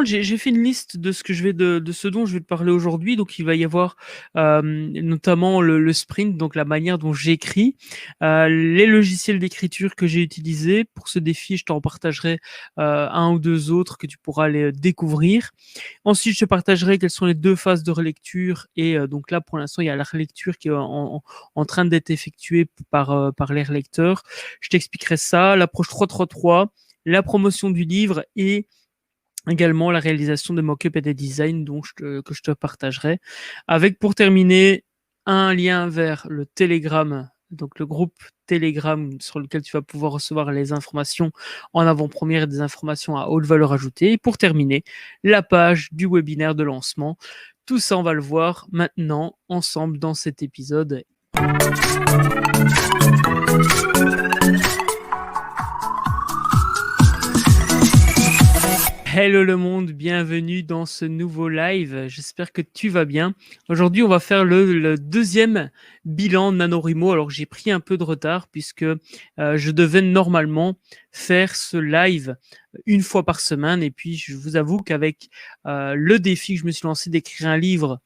comprendre, j'ai fait une liste de ce dont je vais te parler aujourd'hui. Donc, il va y avoir notamment le sprint, donc la manière dont j'écris, les logiciels d'écriture que j'ai utilisés pour ce défi. Je t'en partagerai un ou deux autres que tu pourras les découvrir. Ensuite, je te partagerai quelles sont les deux phases de relecture. Et donc là, pour l'instant, il y a la relecture qui est en train d'être effectuée par les relecteurs. Je t'expliquerai ça, l'approche 3-3-3, la promotion du livre et également la réalisation des mock-ups et des designs que je te partagerai. Avec, pour terminer, un lien vers le Telegram, donc le groupe Telegram sur lequel tu vas pouvoir recevoir les informations en avant-première et des informations à haute valeur ajoutée. Et pour terminer, la page du webinaire de lancement. Tout ça, on va le voir maintenant ensemble dans cet épisode. Hello le monde, bienvenue dans ce nouveau live. J'espère que tu vas bien. Aujourd'hui, on va faire le deuxième bilan NaNoWriMo. Alors, j'ai pris un peu de retard puisque je devais normalement faire ce live une fois par semaine. Et puis, je vous avoue qu'avec le défi que je me suis lancé d'écrire un livre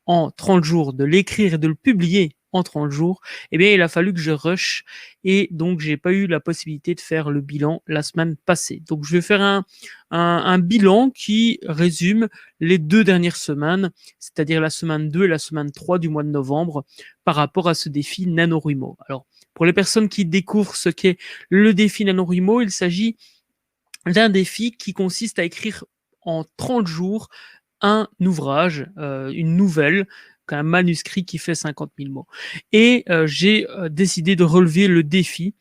en 30 jours, de l'écrire et de le publier en 30 jours, eh bien, il a fallu que je rush et donc j'ai pas eu la possibilité de faire le bilan la semaine passée. Donc, je vais faire un bilan qui résume les 2 dernières semaines, c'est-à-dire la semaine 2 et la semaine 3 du mois de novembre par rapport à ce défi NaNoWriMo. Alors, pour les personnes qui découvrent ce qu'est le défi NaNoWriMo, il s'agit d'un défi qui consiste à écrire en 30 jours un ouvrage, une nouvelle, un manuscrit qui fait 50 000 mots. Et j'ai décidé de relever le défi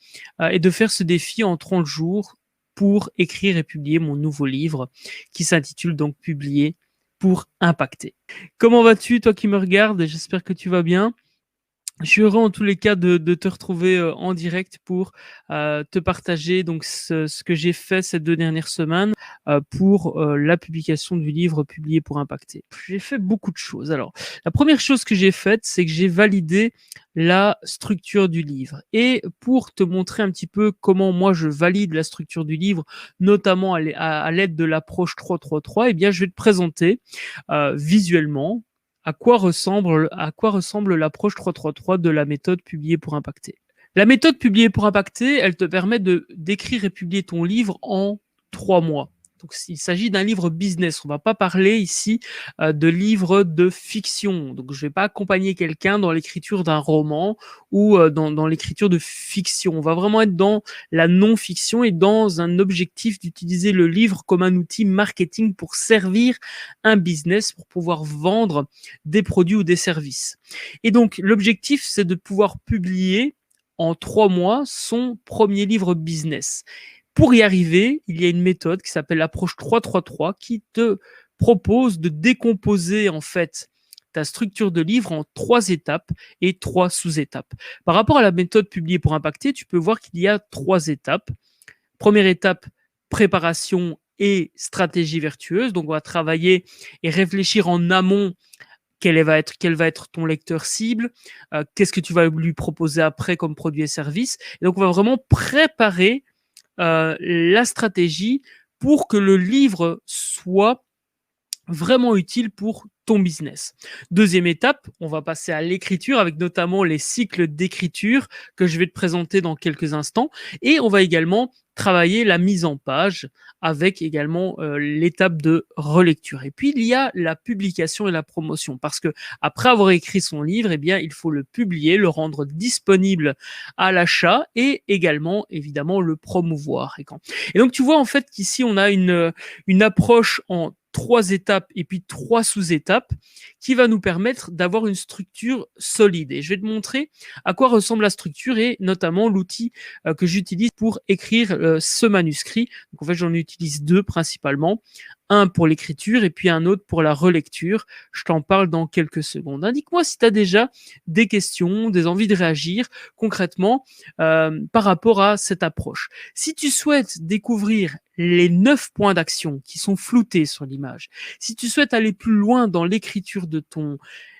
et de faire ce défi en 30 jours pour écrire et publier mon nouveau livre qui s'intitule donc Publier pour impacter. Comment vas-tu, toi qui me regardes? J'espère que tu vas bien. Je suis heureux en tous les cas de te retrouver en direct pour te partager donc ce que j'ai fait ces 2 dernières semaines pour la publication du livre Publier pour impacter. J'ai fait beaucoup de choses. Alors, la première chose que j'ai faite, c'est que j'ai validé la structure du livre. Et pour te montrer un petit peu comment moi je valide la structure du livre, notamment à l'aide de l'approche 3-3-3, eh bien, je vais te présenter visuellement à quoi ressemble l'approche 3-3-3 de la méthode Publier pour impacter. La méthode Publier pour impacter, elle te permet d'écrire et publier ton livre en 3 mois. Donc, il s'agit d'un livre business. On ne va pas parler ici de livre de fiction. Donc, je ne vais pas accompagner quelqu'un dans l'écriture d'un roman ou dans l'écriture de fiction. On va vraiment être dans la non-fiction et dans un objectif d'utiliser le livre comme un outil marketing pour servir un business, pour pouvoir vendre des produits ou des services. Et donc, l'objectif, c'est de pouvoir publier en 3 mois son premier livre business. Pour y arriver, il y a une méthode qui s'appelle l'approche 3-3-3 qui te propose de décomposer en fait ta structure de livre en 3 étapes et 3 sous-étapes. Par rapport à la méthode Publier pour impacter, tu peux voir qu'il y a 3 étapes. Première étape, préparation et stratégie vertueuse. Donc, on va travailler et réfléchir en amont quel va être ton lecteur cible, qu'est-ce que tu vas lui proposer après comme produit et service. Et donc, on va vraiment préparer la stratégie pour que le livre soit vraiment utile pour ton business. Deuxième étape, on va passer à l'écriture avec notamment les cycles d'écriture que je vais te présenter dans quelques instants. Et on va également travailler la mise en page avec également l'étape de relecture. Et puis, il y a la publication et la promotion parce que après avoir écrit son livre, eh bien, il faut le publier, le rendre disponible à l'achat et également, évidemment, le promouvoir. Et donc, tu vois en fait qu'ici, on a une approche en 3 étapes et puis 3 sous-étapes qui va nous permettre d'avoir une structure solide. Et je vais te montrer à quoi ressemble la structure et notamment l'outil que j'utilise pour écrire ce manuscrit. Donc en fait, j'en utilise 2 principalement. Un pour l'écriture et puis un autre pour la relecture. Je t'en parle dans quelques secondes. Indique-moi si tu as déjà des questions, des envies de réagir concrètement par rapport à cette approche. Si tu souhaites découvrir les 9 points d'action qui sont floutés sur l'image, si tu souhaites aller plus loin dans l'écriture de ton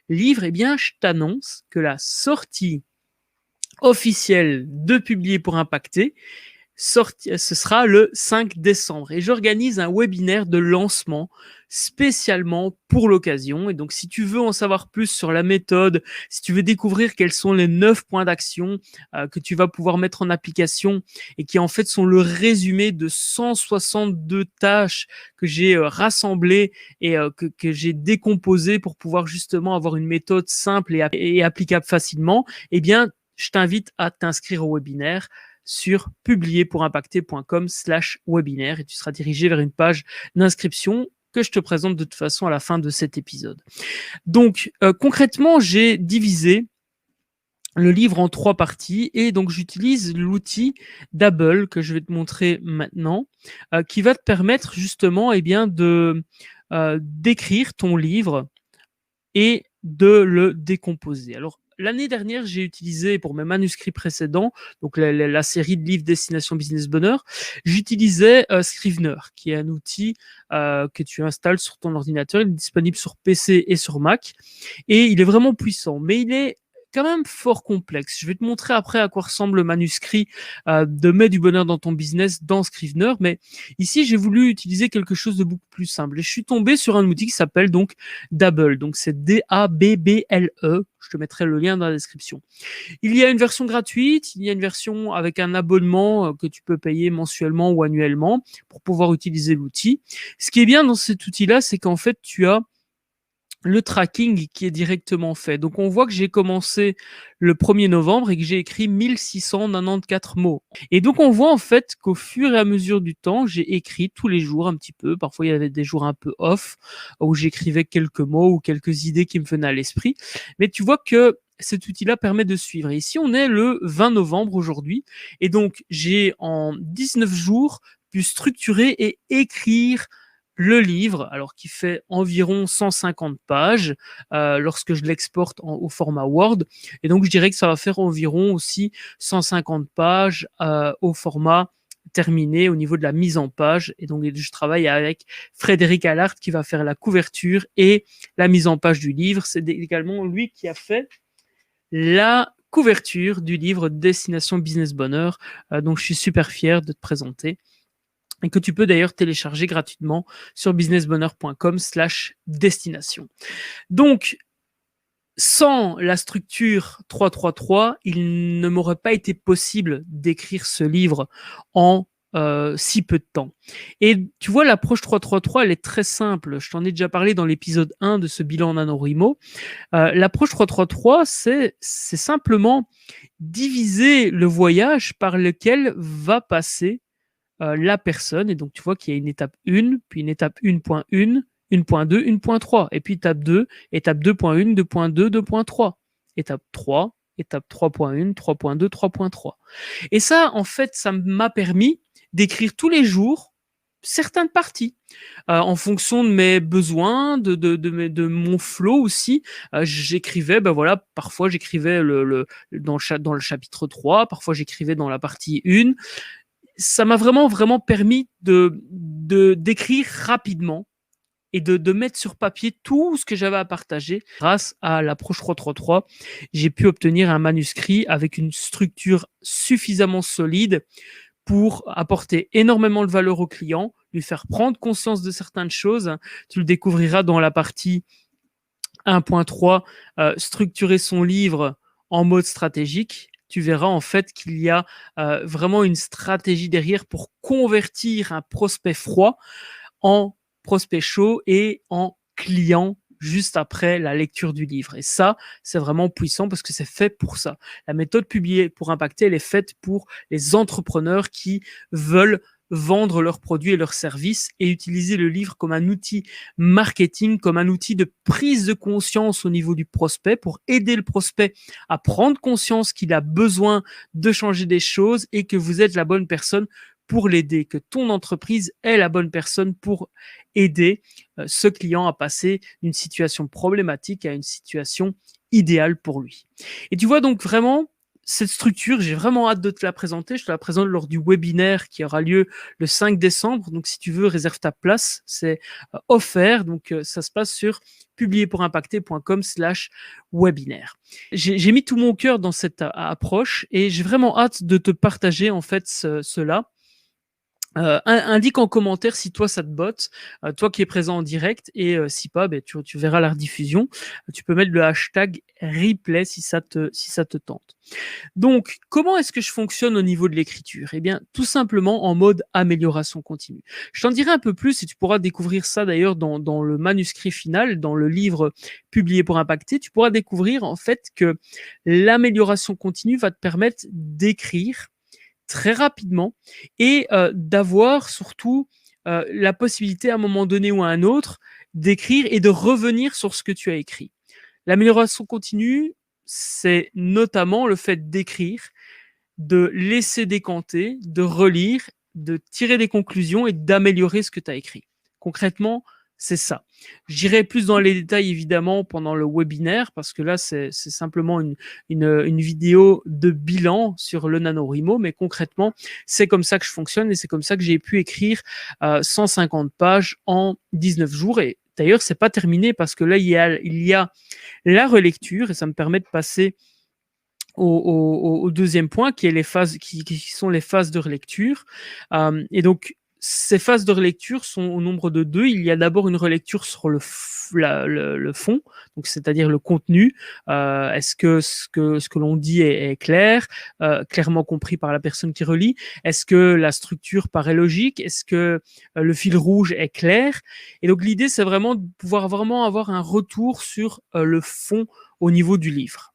livre, eh bien, je t'annonce que la sortie officielle de Publier pour impacter ce sera le 5 décembre. Et j'organise un webinaire de lancement spécialement pour l'occasion. Et donc, si tu veux en savoir plus sur la méthode, si tu veux découvrir quels sont les 9 points d'action que tu vas pouvoir mettre en application et qui en fait sont le résumé de 162 tâches que j'ai rassemblées et que j'ai décomposées pour pouvoir justement avoir une méthode simple et applicable facilement, eh bien, je t'invite à t'inscrire au webinaire sur publierpourimpacter.com/webinaire et tu seras dirigé vers une page d'inscription que je te présente de toute façon à la fin de cet épisode. Donc, concrètement, j'ai divisé le livre en 3 parties et donc j'utilise l'outil Dabble que je vais te montrer maintenant, qui va te permettre justement d'écrire ton livre et de le décomposer. Alors, l'année dernière, j'ai utilisé pour mes manuscrits précédents, donc la série de livres Destination Business Bonheur, j'utilisais Scrivener, qui est un outil que tu installes sur ton ordinateur. Il est disponible sur PC et sur Mac, et il est vraiment puissant, mais il est quand même fort complexe. Je vais te montrer après à quoi ressemble le manuscrit de Mets du bonheur dans ton business dans Scrivener, mais ici j'ai voulu utiliser quelque chose de beaucoup plus simple et je suis tombé sur un outil qui s'appelle donc Dabble, donc c'est D-A-B-B-L-E. Je te mettrai le lien dans la description. Il y a une version gratuite, il y a une version avec un abonnement que tu peux payer mensuellement ou annuellement pour pouvoir utiliser l'outil. Ce qui est bien dans cet outil-là, c'est qu'en fait tu as le tracking qui est directement fait. Donc on voit que j'ai commencé le 1er novembre et que j'ai écrit 1694 mots. Et donc on voit en fait qu'au fur et à mesure du temps, j'ai écrit tous les jours un petit peu. Parfois il y avait des jours un peu off où j'écrivais quelques mots ou quelques idées qui me venaient à l'esprit. Mais tu vois que cet outil-là permet de suivre. Et ici on est le 20 novembre aujourd'hui. Et donc j'ai en 19 jours pu structurer et écrire le livre, alors qui fait environ 150 pages lorsque je l'exporte au format Word. Et donc, je dirais que ça va faire environ aussi 150 pages au format terminé au niveau de la mise en page. Et donc, je travaille avec Frédéric Allard qui va faire la couverture et la mise en page du livre. C'est également lui qui a fait la couverture du livre Destination Business Bonheur. Donc, je suis super fier de te présenter et que tu peux d'ailleurs télécharger gratuitement sur businessbonheur.com/destination. Donc, sans la structure 333, il ne m'aurait pas été possible d'écrire ce livre en si peu de temps. Et tu vois, l'approche 333, elle est très simple. Je t'en ai déjà parlé dans l'épisode 1 de ce bilan NaNoWriMo. L'approche 333, c'est simplement diviser le voyage par lequel va passer la personne. Et donc, tu vois qu'il y a une étape 1, puis une étape 1.1, 1.2, 1.3. Et puis étape 2, étape 2.1, 2.2, 2.3. Étape 3, étape 3.1, 3.2, 3.3. Et ça, en fait, ça m'a permis d'écrire tous les jours certaines parties en fonction de mes besoins, de mon flow aussi. J'écrivais, ben voilà, parfois j'écrivais dans le chapitre 3, parfois j'écrivais dans la partie 1. Ça m'a vraiment permis d'écrire rapidement et de mettre sur papier tout ce que j'avais à partager. Grâce à l'approche 333, j'ai pu obtenir un manuscrit avec une structure suffisamment solide pour apporter énormément de valeur au client, lui faire prendre conscience de certaines choses. Tu le découvriras dans la partie 1.3, structurer son livre en mode stratégique. Tu verras en fait qu'il y a vraiment une stratégie derrière pour convertir un prospect froid en prospect chaud et en client juste après la lecture du livre. Et ça, c'est vraiment puissant parce que c'est fait pour ça. La méthode publiée pour impacter, elle est faite pour les entrepreneurs qui veulent vendre leurs produits et leurs services et utiliser le livre comme un outil marketing, comme un outil de prise de conscience au niveau du prospect pour aider le prospect à prendre conscience qu'il a besoin de changer des choses et que vous êtes la bonne personne pour l'aider, que ton entreprise est la bonne personne pour aider ce client à passer d'une situation problématique à une situation idéale pour lui. Et tu vois donc vraiment, cette structure, j'ai vraiment hâte de te la présenter. Je te la présente lors du webinaire qui aura lieu le 5 décembre. Donc, si tu veux, réserve ta place. C'est offert. Donc, ça se passe sur publierpourimpacter.com/webinaire. J'ai mis tout mon cœur dans cette approche et j'ai vraiment hâte de te partager en fait cela. Indique en commentaire si toi ça te botte, toi qui es présent en direct, et si pas, ben, tu verras la rediffusion. Tu peux mettre le hashtag replay si ça te tente. Donc, comment est-ce que je fonctionne au niveau de l'écriture? Eh bien, tout simplement en mode amélioration continue. Je t'en dirai un peu plus et tu pourras découvrir ça d'ailleurs dans le manuscrit final, dans le livre publié pour impacter. Tu pourras découvrir en fait que l'amélioration continue va te permettre d'écrire très rapidement et d'avoir surtout la possibilité à un moment donné ou à un autre d'écrire et de revenir sur ce que tu as écrit. L'amélioration continue, c'est notamment le fait d'écrire, de laisser décanter, de relire, de tirer des conclusions et d'améliorer ce que tu as écrit. Concrètement, c'est ça. J'irai plus dans les détails évidemment pendant le webinaire parce que là, c'est simplement une vidéo de bilan sur le NaNoWriMo, mais concrètement, c'est comme ça que je fonctionne et c'est comme ça que j'ai pu écrire 150 pages en 19 jours. Et d'ailleurs, c'est pas terminé parce que là, il y a la relecture et ça me permet de passer au deuxième point qui est les phases qui sont les phases de relecture. Et donc ces phases de relecture sont au nombre de deux. Il y a d'abord une relecture sur le fond, donc c'est-à-dire le contenu. Est-ce que ce que l'on dit est clair, clairement compris par la personne qui relit? Est-ce que la structure paraît logique? Est-ce que le fil rouge est clair? Et donc l'idée, c'est vraiment de pouvoir vraiment avoir un retour sur le fond au niveau du livre.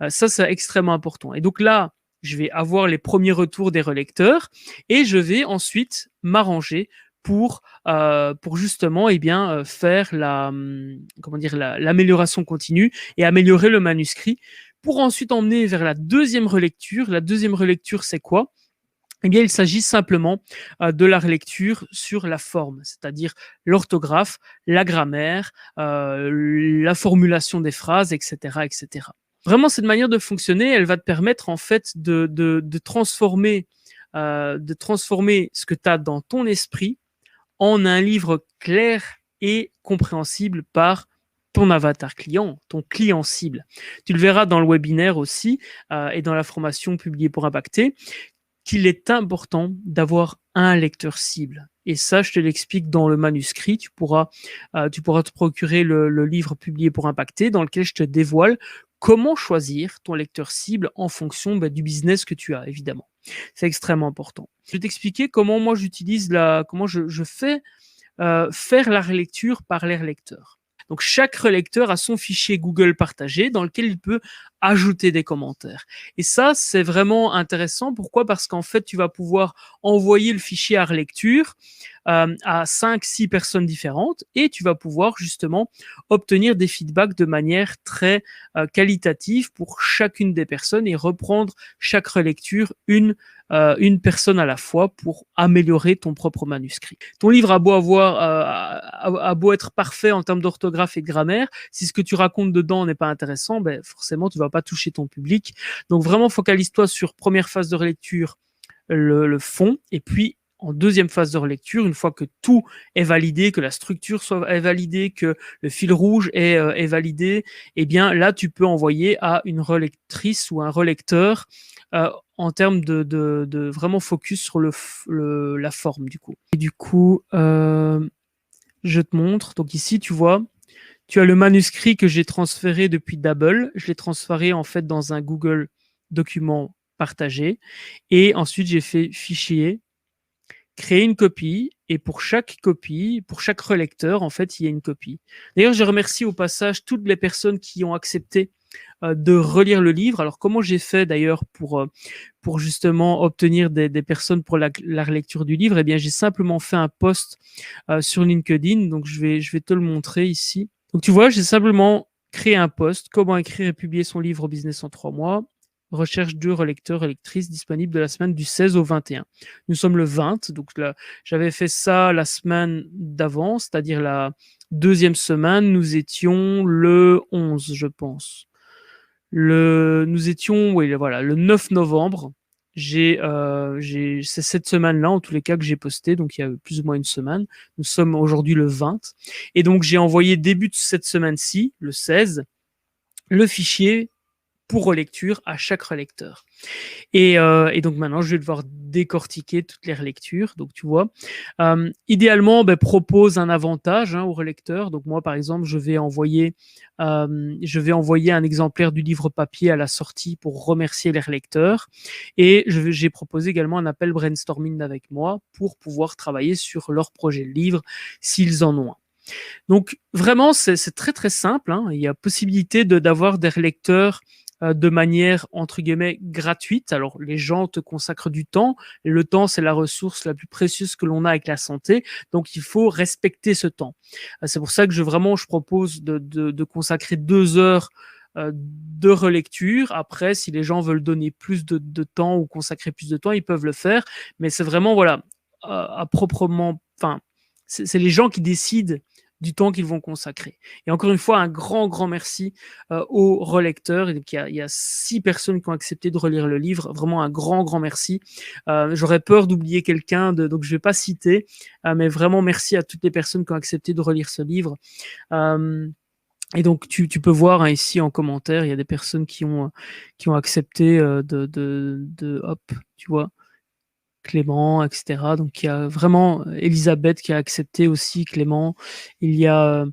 Ça, c'est extrêmement important. Et donc là, je vais avoir les premiers retours des relecteurs et je vais ensuite m'arranger pour justement faire l'amélioration continue et améliorer le manuscrit pour ensuite emmener vers la deuxième relecture. La deuxième relecture, c'est quoi? Eh bien, il s'agit simplement de la relecture sur la forme, c'est-à-dire l'orthographe, la grammaire, la formulation des phrases, etc., etc. Vraiment, cette manière de fonctionner, elle va te permettre en fait de transformer ce que tu as dans ton esprit en un livre clair et compréhensible par ton avatar client, ton client cible. Tu le verras dans le webinaire aussi et dans la formation publiée pour impacter qu'il est important d'avoir un lecteur cible. Et ça, je te l'explique dans le manuscrit. Tu pourras te procurer le livre publié pour impacter, dans lequel je te dévoile comment choisir ton lecteur cible en fonction du business que tu as, évidemment. C'est extrêmement important. Je vais t'expliquer comment moi j'utilise comment je fais faire la relecture par les relecteurs. Donc chaque relecteur a son fichier Google partagé dans lequel il peut ajouter des commentaires. Et ça, c'est vraiment intéressant. Pourquoi? Parce qu'en fait, tu vas pouvoir envoyer le fichier à relecture à 5-6 personnes différentes et tu vas pouvoir justement obtenir des feedbacks de manière très qualitative pour chacune des personnes et reprendre chaque relecture une personne à la fois pour améliorer ton propre manuscrit. Ton livre a beau être parfait en termes d'orthographe et de grammaire, si ce que tu racontes dedans n'est pas intéressant, ben forcément tu vas pas toucher ton public. Donc vraiment focalise-toi sur première phase de relecture, le fond, et puis en deuxième phase de relecture, une fois que tout est validé, que la structure est validée, que le fil rouge est validé, eh bien là tu peux envoyer à une relectrice ou un relecteur en termes de vraiment focus sur la forme du coup. Et du coup, je te montre. Donc ici, tu vois, tu as le manuscrit que j'ai transféré depuis Dabble. Je l'ai transféré en fait dans un Google document partagé. Et ensuite, j'ai fait fichier, créer une copie. Et pour chaque copie, pour chaque relecteur, en fait, il y a une copie. D'ailleurs, je remercie au passage toutes les personnes qui ont accepté de relire le livre. Alors, comment j'ai fait d'ailleurs pour justement obtenir des personnes pour la relecture du livre? Eh bien, j'ai simplement fait un post sur LinkedIn. Donc, je vais te le montrer ici. Donc, tu vois, j'ai simplement créé un post. Comment écrire et publier son livre au business en 3 mois. Recherche de relecteurs, relectrices disponibles de la semaine du 16 au 21. Nous sommes le 20. Donc, là, j'avais fait ça la semaine d'avant, c'est-à-dire la deuxième semaine. Nous étions le 11, je pense. Nous étions, oui, voilà, le 9 novembre. C'est cette semaine-là, en tous les cas, que j'ai posté, donc il y a plus ou moins une semaine. Nous sommes aujourd'hui le 20. Et donc, j'ai envoyé début de cette semaine-ci, le 16, le fichier pour relecture à chaque relecteur. Et donc maintenant, je vais devoir décortiquer toutes les relectures. Donc tu vois, idéalement, propose un avantage au relecteur. Donc moi, par exemple, je vais envoyer un exemplaire du livre papier à la sortie pour remercier les relecteurs. Et j'ai proposé également un appel brainstorming avec moi pour pouvoir travailler sur leur projet de livre s'ils en ont un. Donc vraiment, c'est très très simple. Il y a possibilité d'avoir des relecteurs de manière entre guillemets gratuite. Alors les gens te consacrent du temps. Et le temps, c'est la ressource la plus précieuse que l'on a avec la santé. Donc il faut respecter ce temps. C'est pour ça que je propose de consacrer 2 heures de relecture. Après, si les gens veulent donner plus de temps ou consacrer plus de temps, ils peuvent le faire. Mais c'est vraiment voilà à proprement. Enfin, c'est les gens qui décident du temps qu'ils vont consacrer. Et encore une fois, un grand, grand merci aux relecteurs. Il y a 6 personnes qui ont accepté de relire le livre. Vraiment un grand, grand merci. J'aurais peur d'oublier quelqu'un, donc je ne vais pas citer, mais vraiment merci à toutes les personnes qui ont accepté de relire ce livre. Et donc, tu peux voir ici en commentaire, il y a des personnes qui ont accepté hop, tu vois, Clément, etc. Donc, il y a vraiment Elisabeth qui a accepté aussi, Clément. Il y a...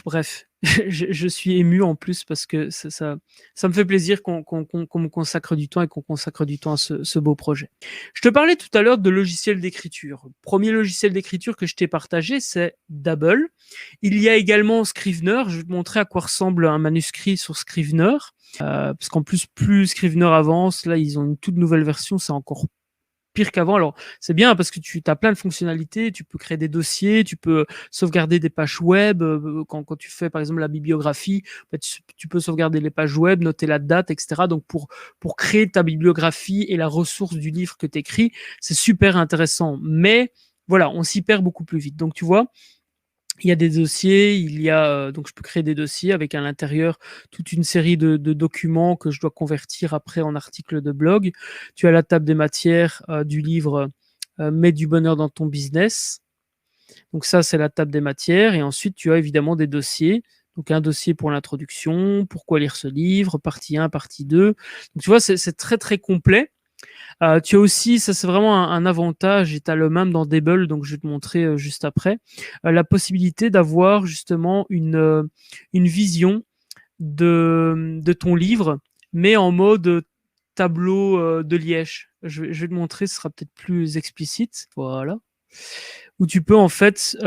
bref, je suis ému en plus parce que ça me fait plaisir qu'on me consacre du temps et qu'on consacre du temps à ce beau projet. Je te parlais tout à l'heure de logiciel d'écriture. Le premier logiciel d'écriture que je t'ai partagé, c'est Dabble. Il y a également Scrivener. Je vais te montrer à quoi ressemble un manuscrit sur Scrivener. Parce qu'en plus Scrivener avance, là, ils ont une toute nouvelle version, c'est encore pire qu'avant. Alors, c'est bien parce que tu as plein de fonctionnalités, tu peux créer des dossiers, tu peux sauvegarder des pages web. Quand tu fais, par exemple, la bibliographie, tu peux sauvegarder les pages web, noter la date, etc. Donc, pour créer ta bibliographie et la ressource du livre que tu écris, c'est super intéressant. Mais voilà, on s'y perd beaucoup plus vite. Donc, tu vois, il y a des dossiers, donc je peux créer des dossiers avec à l'intérieur toute une série de documents que je dois convertir après en articles de blog. Tu as la table des matières du livre Mets du bonheur dans ton business. Donc ça, c'est la table des matières. Et ensuite, tu as évidemment des dossiers. Donc un dossier pour l'introduction, pourquoi lire ce livre, partie 1, partie 2. Donc tu vois, c'est très très complet. Tu as aussi, ça c'est vraiment un avantage, et tu as le même dans Dabble, donc je vais te montrer juste après, la possibilité d'avoir justement une vision de ton livre, mais en mode tableau de liège. Je vais te montrer, ce sera peut-être plus explicite. Voilà. Où tu peux en fait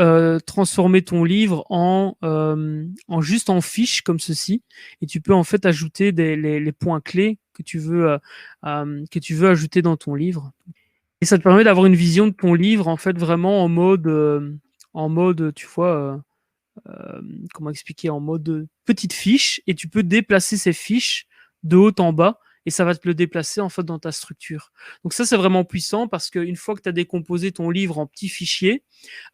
transformer ton livre en juste en fiche comme ceci, et tu peux en fait ajouter les points clés que tu veux ajouter dans ton livre. Et ça te permet d'avoir une vision de ton livre en fait vraiment en mode tu vois, comment expliquer, en mode petite fiche, et tu peux déplacer ces fiches de haut en bas et ça va te le déplacer en fait dans ta structure. Donc ça, c'est vraiment puissant parce qu'une fois que tu as décomposé ton livre en petits fichiers,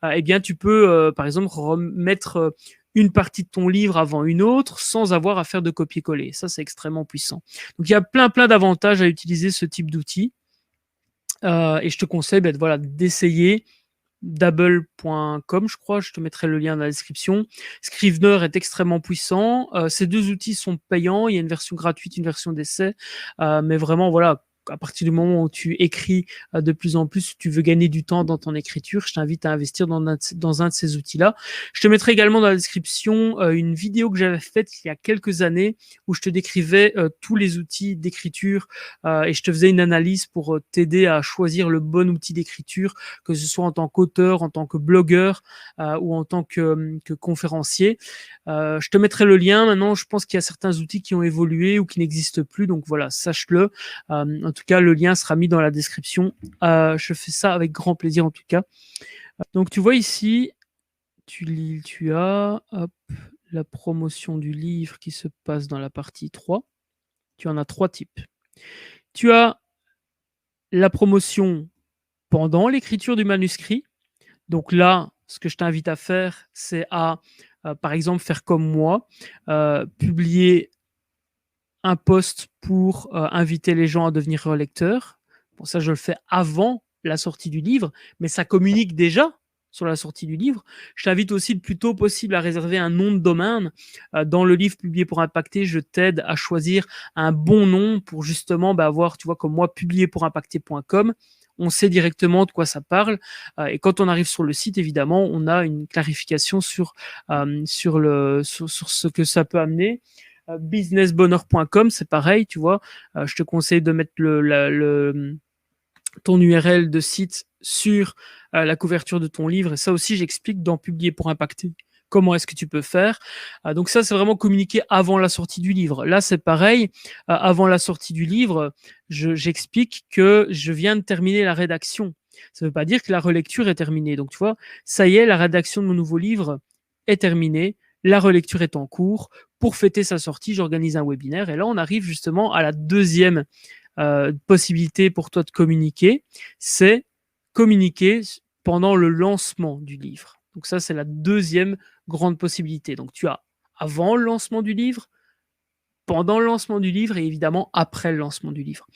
eh bien tu peux par exemple remettre une partie de ton livre avant une autre sans avoir à faire de copier-coller. Ça, c'est extrêmement puissant. Donc il y a plein d'avantages à utiliser ce type d'outil. Et je te conseille voilà, d'essayer Dabble.com, je crois, je te mettrai le lien dans la description. Scrivener est extrêmement puissant. Ces 2 outils sont payants. Il y a une version gratuite, une version d'essai. Mais vraiment, voilà, à partir du moment où tu écris de plus en plus, tu veux gagner du temps dans ton écriture, je t'invite à investir dans un de ces outils-là. Je te mettrai également dans la description une vidéo que j'avais faite il y a quelques années où je te décrivais tous les outils d'écriture et je te faisais une analyse pour t'aider à choisir le bon outil d'écriture, que ce soit en tant qu'auteur, en tant que blogueur ou en tant que conférencier. Je te mettrai le lien. Maintenant, je pense qu'il y a certains outils qui ont évolué ou qui n'existent plus, donc voilà, sache-le. En tout cas, le lien sera mis dans la description. Je fais ça avec grand plaisir en tout cas. Donc tu vois ici, tu as la promotion du livre qui se passe dans la partie 3. Tu en as 3 types. Tu as la promotion pendant l'écriture du manuscrit. Donc là, ce que je t'invite à faire, c'est à, par exemple, faire comme moi, publier un post pour inviter les gens à devenir relecteurs. Bon, ça, je le fais avant la sortie du livre, mais ça communique déjà sur la sortie du livre. Je t'invite aussi le plus tôt possible à réserver un nom de domaine. Dans le livre Publier pour impacter, je t'aide à choisir un bon nom pour justement avoir, tu vois, comme moi, publierpourimpacter.com. On sait directement de quoi ça parle. Et quand on arrive sur le site, évidemment, on a une clarification sur ce que ça peut amener. Businessbonheur.com, c'est pareil, tu vois. Je te conseille de mettre ton URL de site sur la couverture de ton livre. Et ça aussi, j'explique dans Publier pour impacter. Comment est-ce que tu peux faire? Donc ça, c'est vraiment communiquer avant la sortie du livre. Là, c'est pareil. Avant la sortie du livre, j'explique que je viens de terminer la rédaction. Ça ne veut pas dire que la relecture est terminée. Donc, tu vois, ça y est, la rédaction de mon nouveau livre est terminée. La relecture est en cours. Pour fêter sa sortie, j'organise un webinaire. Et là, on arrive justement à la deuxième possibilité pour toi de communiquer. C'est communiquer pendant le lancement du livre. Donc ça, c'est la deuxième grande possibilité. Donc tu as avant le lancement du livre, pendant le lancement du livre et évidemment après le lancement du livre.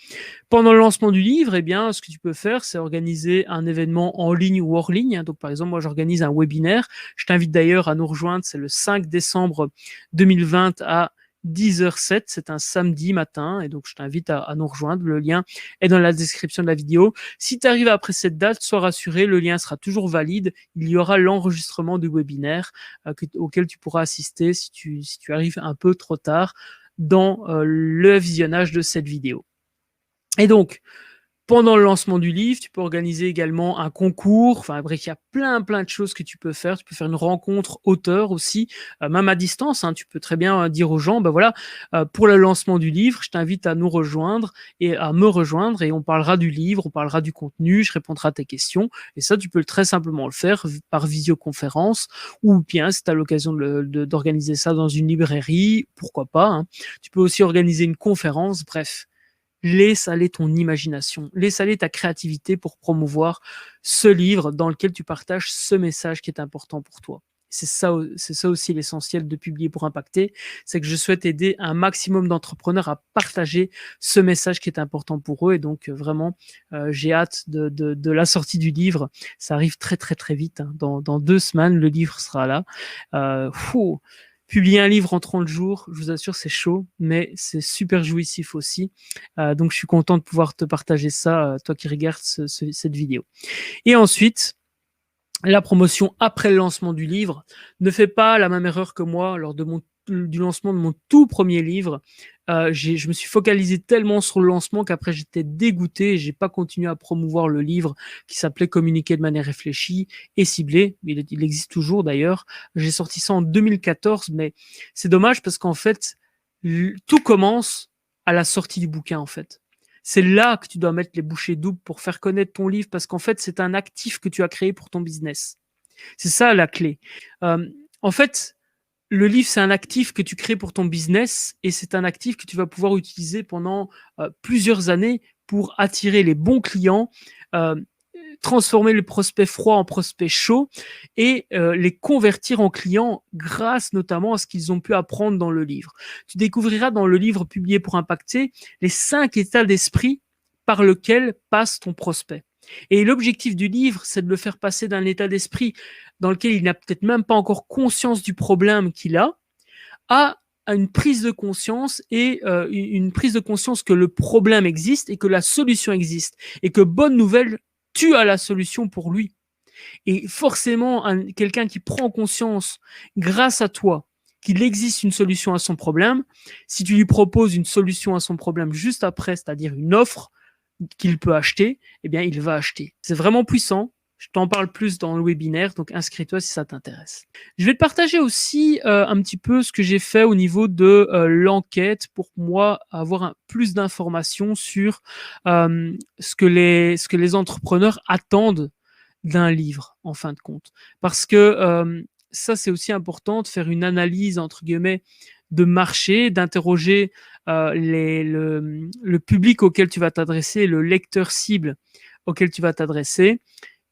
Pendant le lancement du livre, eh bien, ce que tu peux faire, c'est organiser un événement en ligne ou hors ligne. Donc, par exemple, moi, j'organise un webinaire. Je t'invite d'ailleurs à nous rejoindre. C'est le 5 décembre 2020 à 10h07. C'est un samedi matin. Et donc, je t'invite à nous rejoindre. Le lien est dans la description de la vidéo. Si tu arrives après cette date, sois rassuré, le lien sera toujours valide. Il y aura l'enregistrement du webinaire auquel tu pourras assister si tu arrives un peu trop tard dans le visionnage de cette vidéo. Et donc, pendant le lancement du livre, tu peux organiser également un concours. Enfin, bref, il y a plein de choses que tu peux faire. Tu peux faire une rencontre auteur aussi, même à distance. Tu peux très bien dire aux gens, voilà, pour le lancement du livre, je t'invite à nous rejoindre et à me rejoindre et on parlera du livre, on parlera du contenu, je répondrai à tes questions. Et ça, tu peux très simplement le faire par visioconférence ou bien si tu as l'occasion d'organiser ça dans une librairie, pourquoi pas. Tu peux aussi organiser une conférence, bref. Laisse aller ton imagination, laisse aller ta créativité pour promouvoir ce livre dans lequel tu partages ce message qui est important pour toi. C'est ça aussi l'essentiel de Publier pour impacter, c'est que je souhaite aider un maximum d'entrepreneurs à partager ce message qui est important pour eux. Et donc vraiment, j'ai hâte de la sortie du livre. Ça arrive très vite. Dans 2 semaines, le livre sera là. Publier un livre en 30 jours, je vous assure, c'est chaud, mais c'est super jouissif aussi. Donc, je suis content de pouvoir te partager ça, toi qui regardes cette vidéo. Et ensuite, la promotion après le lancement du livre. Ne fais pas la même erreur que moi lors du lancement de mon tout premier livre. Je me suis focalisé tellement sur le lancement qu'après j'étais dégoûté et j'ai pas continué à promouvoir le livre qui s'appelait Communiquer de manière réfléchie et ciblée. Il existe toujours d'ailleurs. J'ai sorti ça en 2014, mais c'est dommage parce qu'en fait, tout commence à la sortie du bouquin en fait. C'est là que tu dois mettre les bouchées doubles pour faire connaître ton livre parce qu'en fait, c'est un actif que tu as créé pour ton business. C'est ça la clé. En fait, le livre, c'est un actif que tu crées pour ton business et c'est un actif que tu vas pouvoir utiliser pendant plusieurs années pour attirer les bons clients, transformer les prospects froids en prospects chauds et les convertir en clients grâce notamment à ce qu'ils ont pu apprendre dans le livre. Tu découvriras dans le livre Publié pour impacter les 5 états d'esprit par lesquels passe ton prospect. Et l'objectif du livre, c'est de le faire passer d'un état d'esprit dans lequel il n'a peut-être même pas encore conscience du problème qu'il a, à une prise de conscience et une prise de conscience que le problème existe et que la solution existe. Et que bonne nouvelle, tu as la solution pour lui. Et forcément, quelqu'un qui prend conscience grâce à toi qu'il existe une solution à son problème, si tu lui proposes une solution à son problème juste après, c'est-à-dire une offre qu'il peut acheter, eh bien, il va acheter. C'est vraiment puissant. Je t'en parle plus dans le webinaire, donc inscris-toi si ça t'intéresse. Je vais te partager aussi un petit peu ce que j'ai fait au niveau de l'enquête pour moi avoir plus d'informations sur ce que les entrepreneurs attendent d'un livre, en fin de compte. Parce que ça, c'est aussi important de faire une analyse, entre guillemets, de marché, d'interroger le public auquel tu vas t'adresser, le lecteur cible auquel tu vas t'adresser.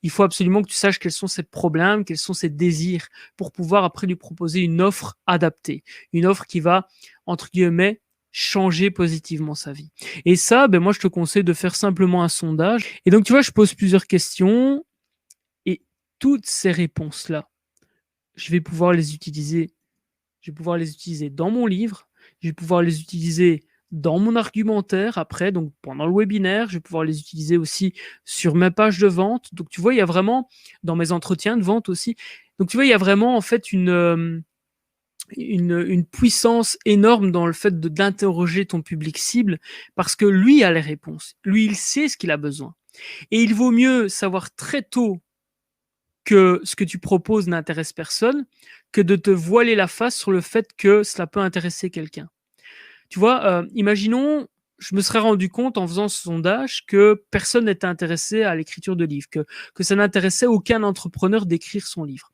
Il faut absolument que tu saches quels sont ses problèmes, quels sont ses désirs, pour pouvoir après lui proposer une offre adaptée, une offre qui va, entre guillemets, changer positivement sa vie. Et ça, moi, je te conseille de faire simplement un sondage. Et donc, tu vois, je pose plusieurs questions. Et toutes ces réponses-là, je vais pouvoir les utiliser. Je vais pouvoir les utiliser dans mon livre, je vais pouvoir les utiliser dans mon argumentaire après, donc pendant le webinaire, je vais pouvoir les utiliser aussi sur ma page de vente. Donc tu vois, il y a vraiment, dans mes entretiens de vente aussi, donc tu vois, il y a vraiment en fait une puissance énorme dans le fait d'interroger ton public cible parce que lui a les réponses. Lui, il sait ce qu'il a besoin. Et il vaut mieux savoir très tôt que ce que tu proposes n'intéresse personne que de te voiler la face sur le fait que cela peut intéresser quelqu'un. Tu vois, imaginons, je me serais rendu compte en faisant ce sondage que personne n'était intéressé à l'écriture de livres, que ça n'intéressait aucun entrepreneur d'écrire son livre.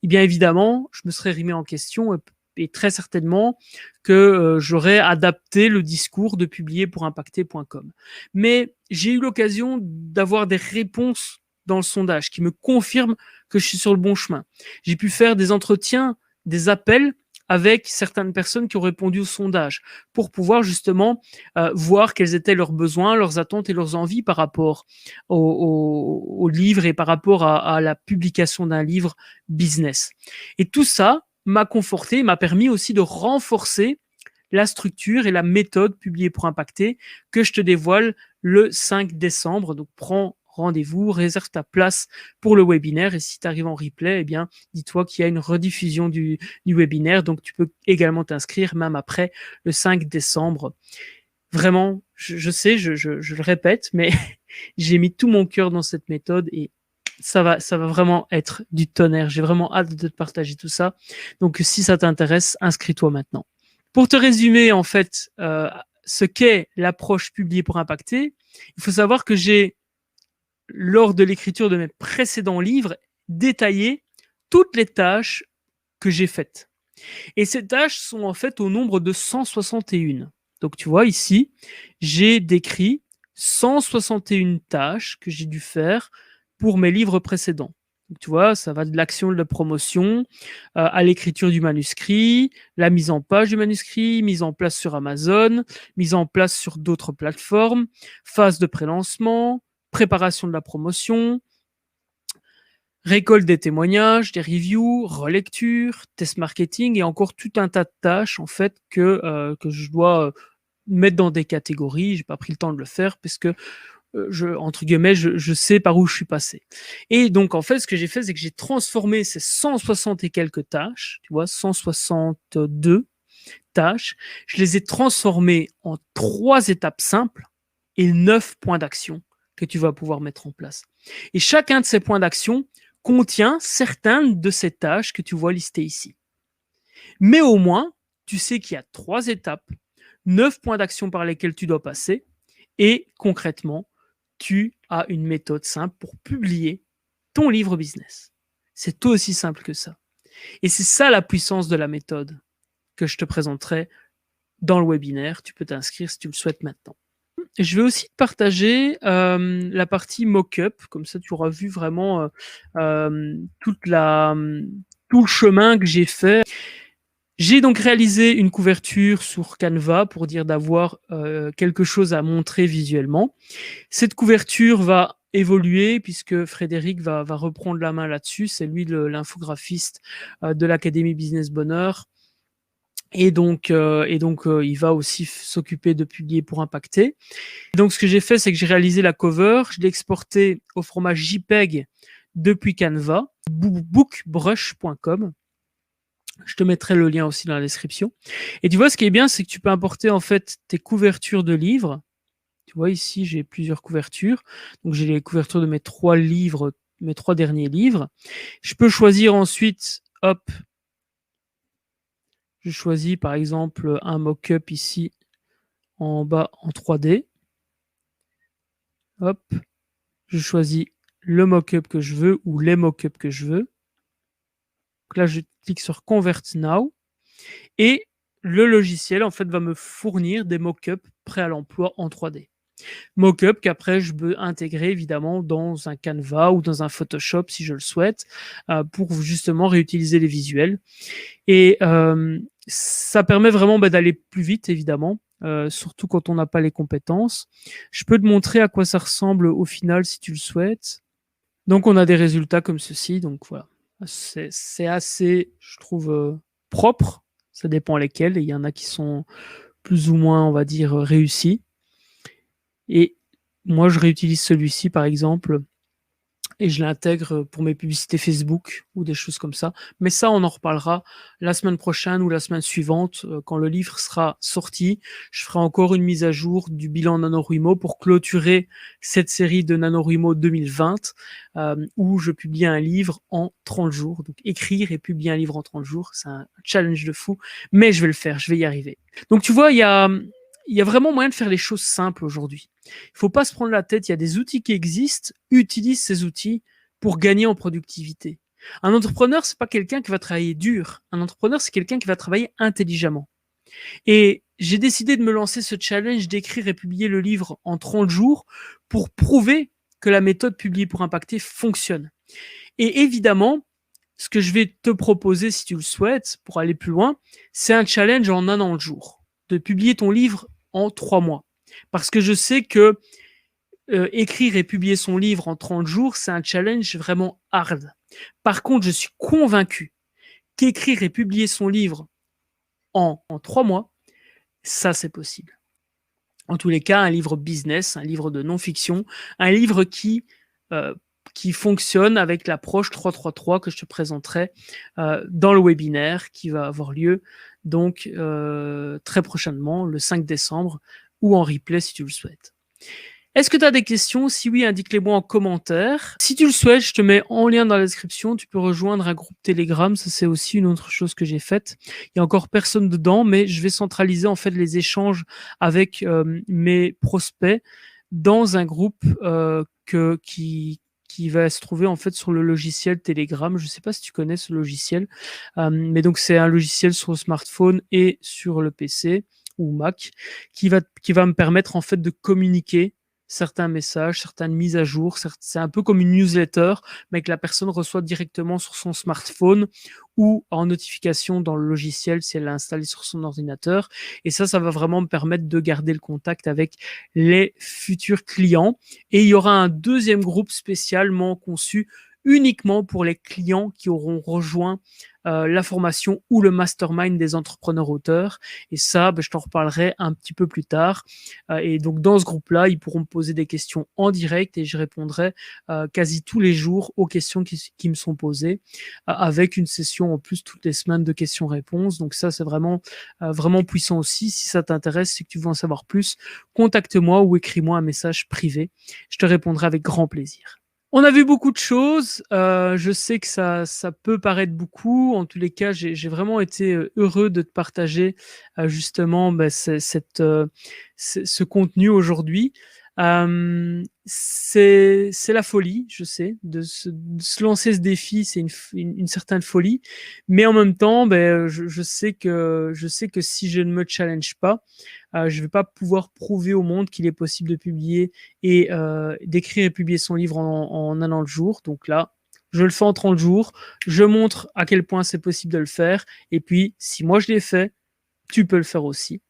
Et bien évidemment, je me serais remis en question et très certainement que j'aurais adapté le discours de publier pour impacter.com. Mais j'ai eu l'occasion d'avoir des réponses dans le sondage qui me confirment que je suis sur le bon chemin. J'ai pu faire des entretiens, des appels avec certaines personnes qui ont répondu au sondage pour pouvoir justement voir quels étaient leurs besoins, leurs attentes et leurs envies par rapport au livre et par rapport à la publication d'un livre business. Et tout ça m'a conforté, m'a permis aussi de renforcer la structure et la méthode publiée pour impacter que je te dévoile le 5 décembre. Donc prends rendez-vous, réserve ta place pour le webinaire et si tu arrives en replay, eh bien, dis-toi qu'il y a une rediffusion du webinaire, donc tu peux également t'inscrire même après le 5 décembre. Vraiment, je sais, je le répète, mais j'ai mis tout mon cœur dans cette méthode et ça va vraiment être du tonnerre. J'ai vraiment hâte de te partager tout ça. Donc, si ça t'intéresse, inscris-toi maintenant. Pour te résumer, en fait, ce qu'est l'approche publiée pour impacter, il faut savoir que j'ai, lors de l'écriture de mes précédents livres, détaillé toutes les tâches que j'ai faites. Et ces tâches sont en fait au nombre de 161. Donc tu vois ici, j'ai décrit 161 tâches que j'ai dû faire pour mes livres précédents. Donc, tu vois, ça va de l'action de la promotion à l'écriture du manuscrit, la mise en page du manuscrit, mise en place sur Amazon, mise en place sur d'autres plateformes, phase de pré-lancement, préparation de la promotion, récolte des témoignages, des reviews, relecture, test marketing et encore tout un tas de tâches en fait que je dois mettre dans des catégories. J'ai pas pris le temps de le faire parce que entre guillemets, je sais par où je suis passé. Et donc, en fait, ce que j'ai fait, c'est que j'ai transformé ces 160 et quelques tâches, tu vois, 162 tâches, je les ai transformées en 3 étapes simples et 9 points d'action que tu vas pouvoir mettre en place. Et chacun de ces points d'action contient certaines de ces tâches que tu vois listées ici. Mais au moins, tu sais qu'il y a 3 étapes, 9 points d'action par lesquels tu dois passer et concrètement, tu as une méthode simple pour publier ton livre business. C'est aussi simple que ça. Et c'est ça la puissance de la méthode que je te présenterai dans le webinaire. Tu peux t'inscrire si tu le souhaites maintenant. Je vais aussi te partager la partie mock-up, comme ça tu auras vu vraiment tout le chemin que j'ai fait. J'ai donc réalisé une couverture sur Canva pour dire d'avoir quelque chose à montrer visuellement. Cette couverture va évoluer puisque Frédéric va reprendre la main là-dessus. C'est lui l'infographiste de l'Académie Business Bonheur. Et donc, il va aussi s'occuper de publier pour impacter. Et donc, ce que j'ai fait, c'est que j'ai réalisé la cover, je l'ai exporté au format JPEG depuis Canva, bookbrush.com. Je te mettrai le lien aussi dans la description. Et tu vois, ce qui est bien, c'est que tu peux importer en fait tes couvertures de livres. Tu vois, ici, j'ai plusieurs couvertures. Donc, j'ai les couvertures de mes 3 livres, mes 3 derniers livres. Je peux choisir ensuite, hop, je choisis par exemple un mock-up ici en bas en 3D. Hop, je choisis le mock-up que je veux ou les mock-ups que je veux. Donc là, je clique sur Convert Now et le logiciel en fait va me fournir des mock-ups prêts à l'emploi en 3D. Mock-up qu'après je peux intégrer évidemment dans un Canva ou dans un Photoshop si je le souhaite pour justement réutiliser les visuels. Et ça permet vraiment d'aller plus vite évidemment, surtout quand on n'a pas les compétences. Je peux te montrer à quoi ça ressemble au final si tu le souhaites. Donc, on a des résultats comme ceci. Donc, voilà. C'est assez, je trouve, propre. Ça dépend lesquels. Il y en a qui sont plus ou moins, on va dire, réussis. Et moi, je réutilise celui-ci, par exemple, et je l'intègre pour mes publicités Facebook ou des choses comme ça. Mais ça, on en reparlera la semaine prochaine ou la semaine suivante, quand le livre sera sorti. Je ferai encore une mise à jour du bilan NaNoWriMo pour clôturer cette série de NaNoWriMo 2020, où je publie un livre en 30 jours. Donc écrire et publier un livre en 30 jours, c'est un challenge de fou, mais je vais le faire, je vais y arriver. Donc tu vois, il y a vraiment moyen de faire les choses simples aujourd'hui. Il ne faut pas se prendre la tête, il y a des outils qui existent, utilise ces outils pour gagner en productivité. Un entrepreneur, c'est pas quelqu'un qui va travailler dur. Un entrepreneur, c'est quelqu'un qui va travailler intelligemment. Et j'ai décidé de me lancer ce challenge d'écrire et publier le livre en 30 jours pour prouver que la méthode Publier pour impacter fonctionne. Et évidemment, ce que je vais te proposer, si tu le souhaites, pour aller plus loin, c'est un challenge en 1 an de jour, de publier ton livre en 3 mois. Parce que je sais que écrire et publier son livre en 30 jours, c'est un challenge vraiment hard. Par contre, je suis convaincu qu'écrire et publier son livre en 3 mois, ça c'est possible. En tous les cas, un livre business, un livre de non-fiction, un livre qui fonctionne avec l'approche 3-3-3 que je te présenterai dans le webinaire qui va avoir lieu donc très prochainement, le 5 décembre, ou en replay si tu le souhaites. Est-ce que tu as des questions? Si oui, indique-les-moi en commentaire. Si tu le souhaites, je te mets en lien dans la description. Tu peux rejoindre un groupe Telegram. Ça, c'est aussi une autre chose que j'ai faite. Il n'y a encore personne dedans, mais je vais centraliser en fait les échanges avec mes prospects dans un groupe qui va se trouver en fait sur le logiciel Telegram. Je ne sais pas si tu connais ce logiciel, mais donc c'est un logiciel sur le smartphone et sur le PC ou Mac qui va me permettre en fait de communiquer certains messages, certaines mises à jour. C'est un peu comme une newsletter, mais que la personne reçoit directement sur son smartphone ou en notification dans le logiciel si elle l'a installé sur son ordinateur. Et ça va vraiment me permettre de garder le contact avec les futurs clients. Et il y aura un deuxième groupe spécialement conçu uniquement pour les clients qui auront rejoint la formation ou le mastermind des entrepreneurs auteurs. Et ça, je t'en reparlerai un petit peu plus tard. Et donc, dans ce groupe-là, ils pourront me poser des questions en direct et je répondrai quasi tous les jours aux questions qui me sont posées, avec une session en plus toutes les semaines de questions-réponses. Donc ça, c'est vraiment puissant aussi. Si ça t'intéresse, si tu veux en savoir plus, contacte-moi ou écris-moi un message privé. Je te répondrai avec grand plaisir. On a vu beaucoup de choses. Je sais que ça peut paraître beaucoup. En tous les cas, j'ai vraiment été heureux de te partager justement ce contenu aujourd'hui. C'est la folie, je sais, de se lancer ce défi, c'est une certaine folie. Mais en même temps, je sais que si je ne me challenge pas, je vais pas pouvoir prouver au monde qu'il est possible de publier et d'écrire et publier son livre en 1 an de jour. Donc là, je le fais en 30 jours. Je montre à quel point c'est possible de le faire. Et puis, si moi je l'ai fait, tu peux le faire aussi.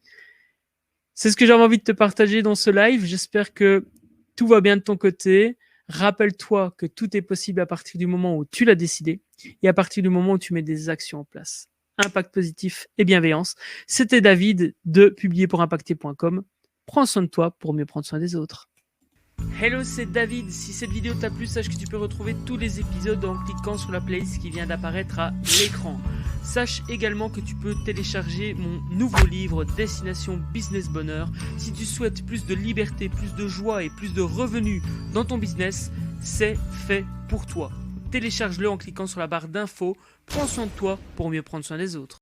C'est ce que j'avais envie de te partager dans ce live. J'espère que tout va bien de ton côté. Rappelle-toi que tout est possible à partir du moment où tu l'as décidé et à partir du moment où tu mets des actions en place. Impact positif et bienveillance. C'était David de publierpourimpacter.com. Prends soin de toi pour mieux prendre soin des autres. Hello, c'est David. Si cette vidéo t'a plu, sache que tu peux retrouver tous les épisodes en cliquant sur la playlist qui vient d'apparaître à l'écran. Sache également que tu peux télécharger mon nouveau livre Destination Business Bonheur. Si tu souhaites plus de liberté, plus de joie et plus de revenus dans ton business, c'est fait pour toi. Télécharge-le en cliquant sur la barre d'infos. Prends soin de toi pour mieux prendre soin des autres.